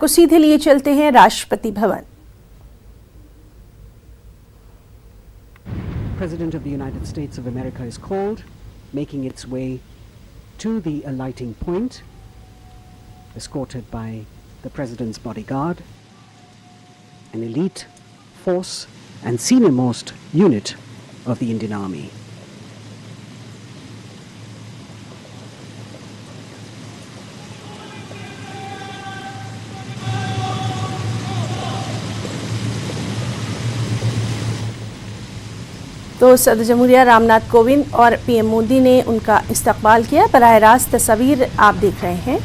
आपको सीधे लिए चलते हैं Rashtrapati Bhavan. President of the United States of America is called, making its way to the alighting point, escorted by the President's bodyguard, an elite force and senior-most unit of the Indian Army. तो सदर जमहूरिया रामनाथ कोविंद और PM Modi ने उनका इस्तकबाल किया। बराह रास्त तस्वीर आप देख रहे हैं।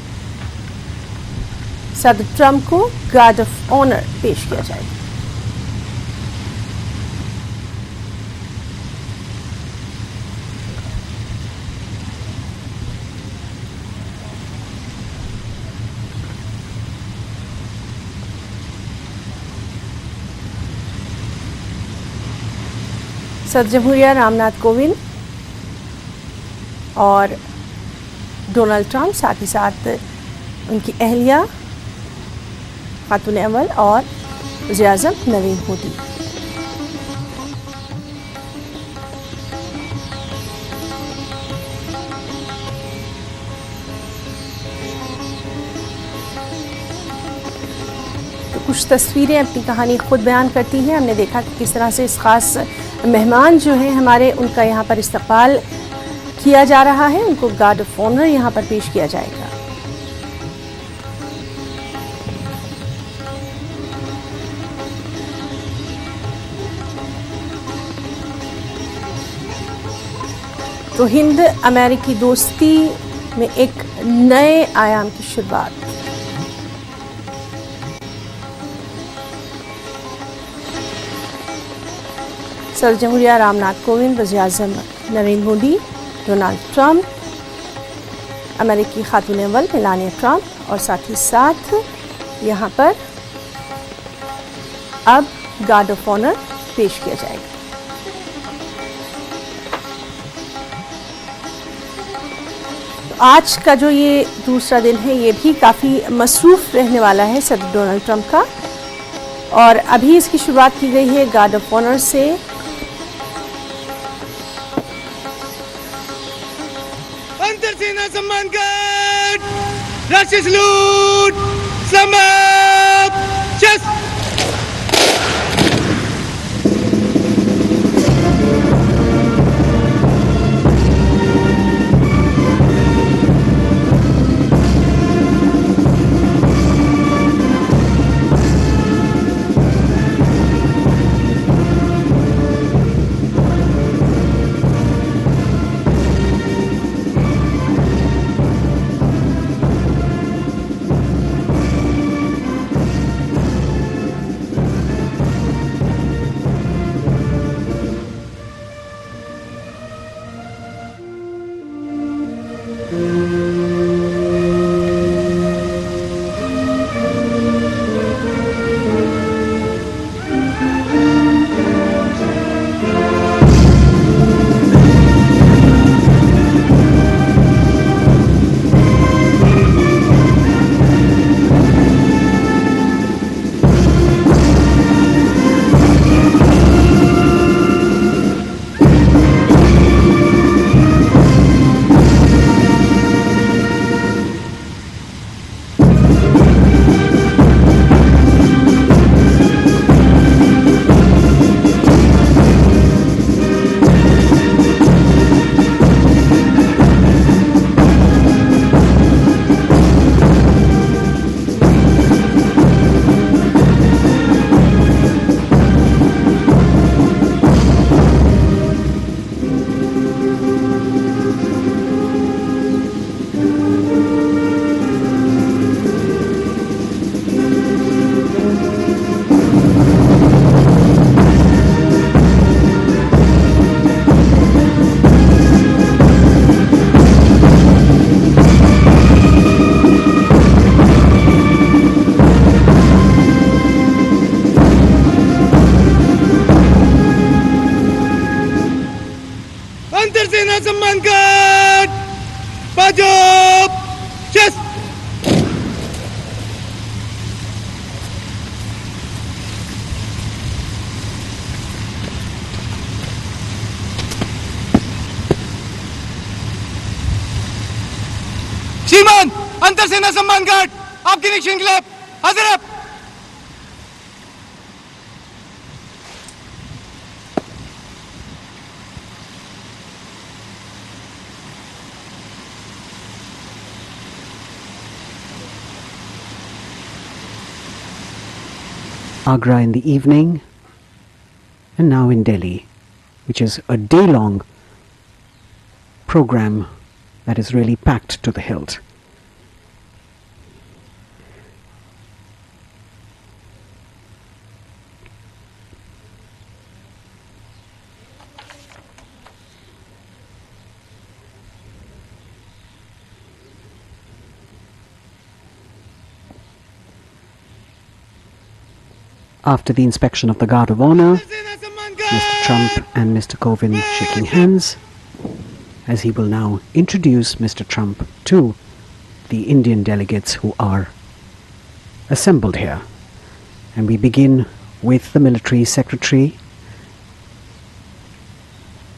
सदर ट्रंप को गार्ड ऑफ ऑनर पेश किया जाएगा। सदर जमहूरिया रामनाथ कोविंद और डोनाल्ड ट्रंप, साथ ही साथ उनकी अहलिया खातून अव्वल और वज़ीर आज़म नरेंद्र मोदी। तो कुछ तस्वीरें अपनी कहानी खुद बयान करती हैं। हमने देखा कि किस तरह से इस खास मेहमान जो हैं हमारे, उनका यहाँ पर इस्तकबाल किया जा रहा है। उनको गार्ड ऑफ ऑनर यहाँ पर पेश किया जाएगा। तो हिंद अमेरिकी दोस्ती में एक नए आयाम की शुरुआत। सदर जमहूरिया रामनाथ कोविंद, वज़ीर आज़म नरेंद्र मोदी, डोनाल्ड ट्रंप, अमेरिकी खातून अव्वल मेलानिया ट्रंप और साथ ही साथ यहाँ पर अब गार्ड ऑफ ऑनर पेश किया जाएगा। तो आज का जो ये दूसरा दिन है, ये भी काफ़ी मसरूफ़ रहने वाला है सदर डोनाल्ड ट्रंप का। और अभी इसकी शुरुआत की गई है गार्ड ऑफ ऑनर से। सेना सम्मान गार्ड, राष्ट्रीय सलूट, सलाम, चेस्ट। अंतर सेना सम्मान गार्ड आपके निरीक्षण के लिए हाजिर आप। Agra in the evening, and now in Delhi, which is a day-long program that is really packed to the hilt. After the inspection of the Guard of Honor, Mr. Trump and Mr. Kovind shaking hands, as he will now introduce Mr. Trump to the Indian delegates who are assembled here. And we begin with the military secretary,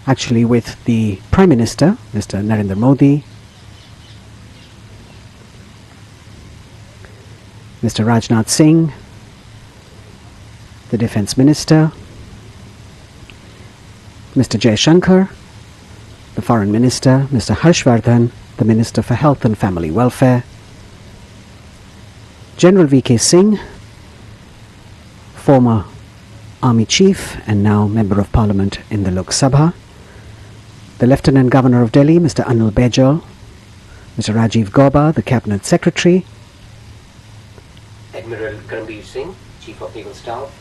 actually with the Prime Minister, Mr. Narendra Modi, Mr. Rajnath Singh, the Defence Minister, Mr. Jaishankar, the Foreign Minister, Mr. Harshvardhan, the Minister for Health and Family Welfare, General V.K. Singh, former Army Chief and now Member of Parliament in the Lok Sabha, the Lieutenant Governor of Delhi, Mr. Anil Baijal, Mr. Rajiv Gauba, the Cabinet Secretary, Admiral Karambir Singh, Chief of Naval Staff,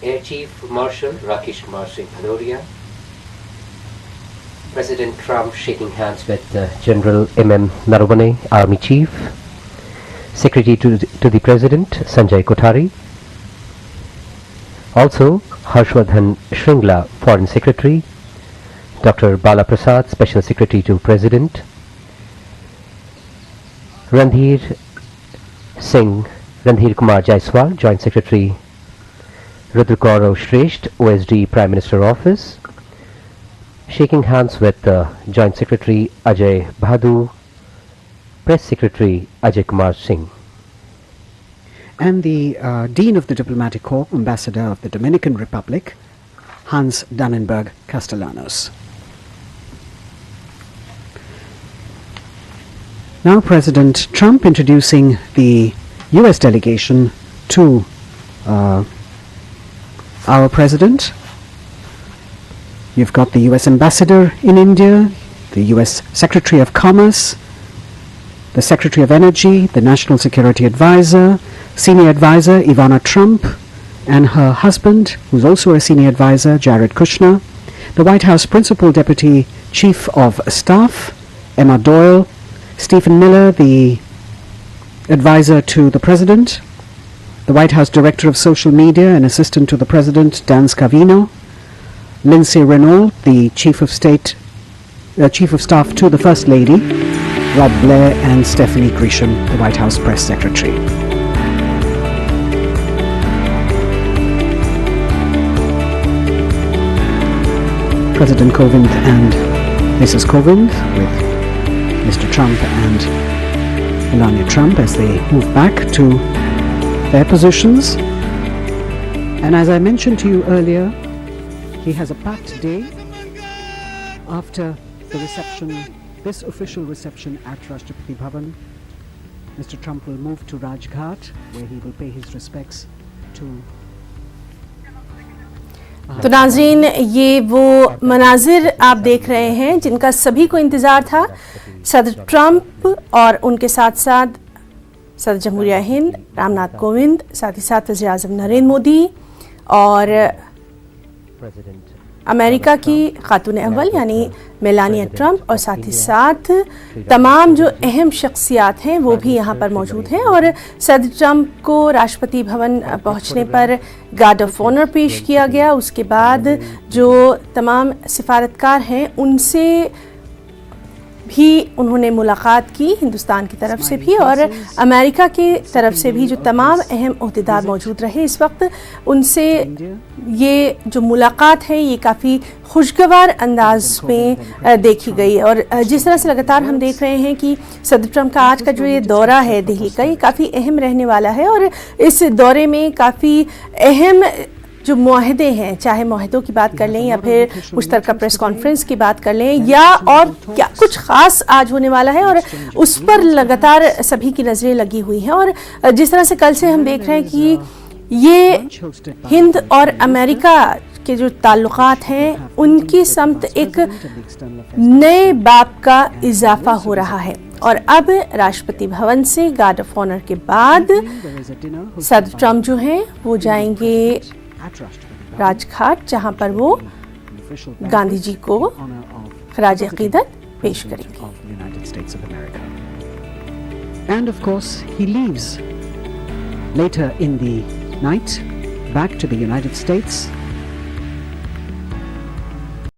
Air Chief Marshal Rakesh Kumar Singh Bhadoria, President Trump shaking hands with General M.M. Narawane, Army Chief, Secretary to the President Sanjay Kothari, also Harshvardhan Shringla, Foreign Secretary, Dr. Bala Prasad, Special Secretary to President, Randhir Kumar Jaiswal, Joint Secretary, Rudra Gaurav Shresht, OSD, Prime Minister Office, shaking hands with Joint Secretary Ajay Bhadu, Press Secretary Ajay Kumar Singh. And the Dean of the Diplomatic Corps, Ambassador of the Dominican Republic, Hans Dannenberg Castellanos. Now President Trump introducing the US delegation to our President. You've got the US Ambassador in India, the US Secretary of Commerce, the Secretary of Energy, the National Security Advisor, Senior Advisor Ivana Trump, and her husband, who's also a Senior Advisor, Jared Kushner, the White House Principal Deputy Chief of Staff, Emma Doyle, Stephen Miller, the Advisor to the President, the White House Director of Social Media and Assistant to the President, Dan Scavino, Lindsay Renault, the Chief of Staff to the First Lady, Rob Blair, and Stephanie Grisham, the White House Press Secretary. President Kovind and Mrs. Kovind with Mr. Trump and Melania Trump as they move back to their positions. And as I mentioned to you earlier, he has a packed day after the reception, this official reception at Rashtrapati Bhawan. Mr. Trump will move to Rajghat, where he will pay his respects to तो नाज़रीन, ये वो मनाजिर आप देख रहे हैं जिनका सभी को इंतज़ार था। सदर ट्रंप और उनके साथ साथ सदर जमहूरिया हिंद रामनाथ कोविंद, साथ ही साथ वज़ीर आज़म नरेंद्र मोदी और अमेरिका की खातून अव्वल यानी मेलानिया ट्रंप और साथ ही साथ तमाम जो अहम शख्सियात हैं वो भी यहाँ पर मौजूद हैं। और सदर ट्रंप को राष्ट्रपति भवन पहुँचने पर गार्ड ऑफ ऑनर पेश किया गया। उसके बाद जो तमाम सिफारतकार हैं उनसे भी उन्होंने मुलाकात की, हिंदुस्तान की तरफ से भी और अमेरिका की तरफ से भी जो तमाम अहम ओहदेदार मौजूद रहे इस वक्त, उनसे ये जो मुलाकात है ये काफ़ी खुशगवार अंदाज में देखी गई। और जिस तरह से लगातार हम देख रहे हैं कि सदर ट्रंप का आज का जो ये दौरा है दिल्ली का, ये काफ़ी अहम रहने वाला है और इस दौरे में काफ़ी अहम जो मुआहदे हैं, चाहे मुआहदों की बात कर लें या फिर मुश्तरका प्रेस कॉन्फ्रेंस की बात कर लें या और क्या कुछ ख़ास आज होने वाला है और उस पर लगातार सभी की नज़रें लगी हुई हैं। और जिस तरह से कल से हम देख रहे हैं कि ये हिंद और अमेरिका के जो ताल्लुकात हैं उनकी समत एक नए बाब का इजाफा हो रहा है। और अब राष्ट्रपति भवन से गार्ड ऑफ ऑनर के बाद सदर ट्रंप जो हैं वो जाएंगे राजघाट, जहां पर वो गांधी जी को खराज अकीदत पेश करेंगे। And of course he leaves later in the night back to the United States